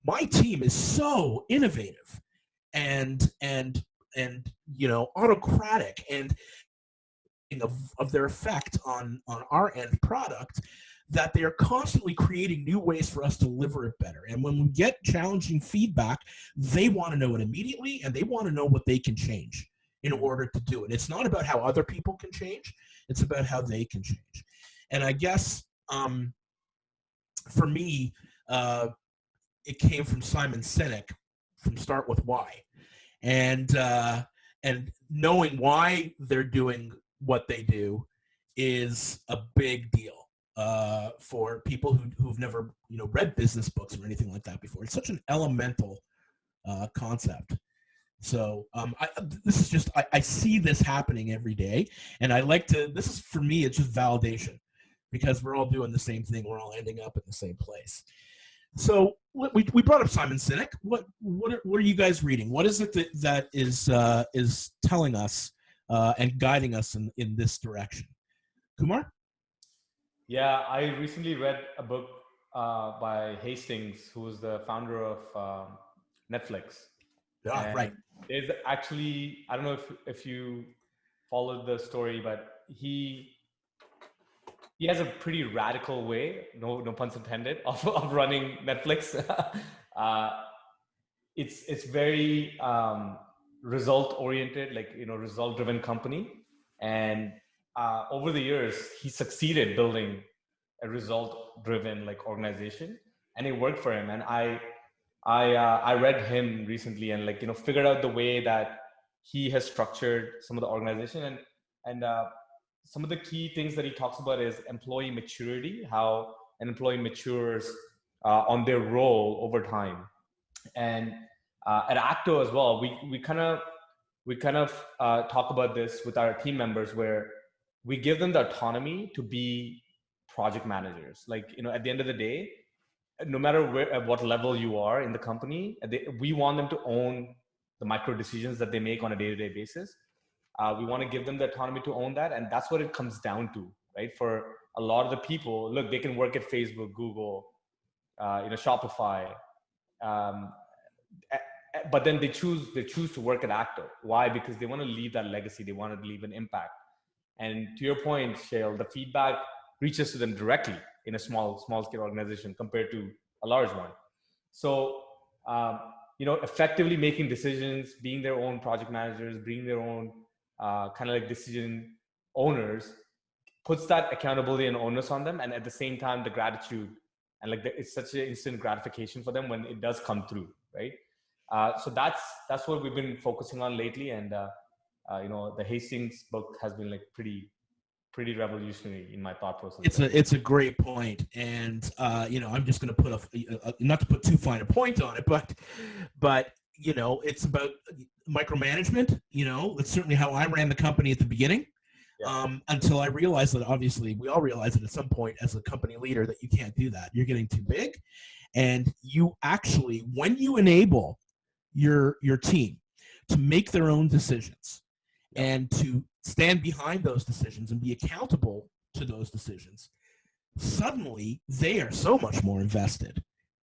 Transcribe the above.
my team is so innovative and autocratic and of their effect on our end product, that they are constantly creating new ways for us to deliver it better. And when we get challenging feedback, they want to know it immediately, and they want to know what they can change in order to do it. It's not about how other people can change, it's about how they can change. And I guess for me, it came from Simon Sinek, from Start With Why. And knowing why they're doing what they do is a big deal for people who've never read business books or anything like that before. It's such an elemental concept. So I see this happening every day, and I like to. This is, for me, it's just validation, because we're all doing the same thing. We're all ending up in the same place. So we brought up Simon Sinek. What are you guys reading? What is it that is telling us and guiding us in this direction? Kumar? Yeah, I recently read a book by Hastings, who is the founder of Netflix. Right. There's actually, I don't know if you followed the story, but he has a pretty radical way, no puns intended, of running Netflix. It's very result oriented, result driven company. And over the years, he succeeded building a result driven organization, and it worked for him. And I read him recently and figured out the way that he has structured some of the organization, and some of the key things that he talks about is employee maturity, how an employee matures on their role over time. And at ACTO as well, we kind of talk about this with our team members, where we give them the autonomy to be project managers. At the end of the day, no matter at what level you are in the company, we want them to own the micro decisions that they make on a day-to-day basis. We want to give them the autonomy to own that. And that's what it comes down to, right? For a lot of the people, look, they can work at Facebook, Google, Shopify. But then they choose to work at ACTO. Why? Because they want to leave that legacy. They want to leave an impact. And to your point, Shail, the feedback reaches to them directly in a small scale organization compared to a large one. So, effectively making decisions, being their own project managers, being their own decision owners, puts that accountability and onus on them. And at the same time, the gratitude and it's such an instant gratification for them when it does come through, right? So that's what we've been focusing on lately. And the Hastings book has been pretty revolutionary in my thought process. It's a great point. And I'm just going to put not to put too fine a point on it, but it's about micromanagement. It's certainly how I ran the company at the beginning. Yeah. Until I realized that, obviously we all realize that at some point as a company leader that you can't do that. You're getting too big. And you actually, when you enable your team to make their own decisions, yeah, and to stand behind those decisions and be accountable to those decisions, suddenly they are so much more invested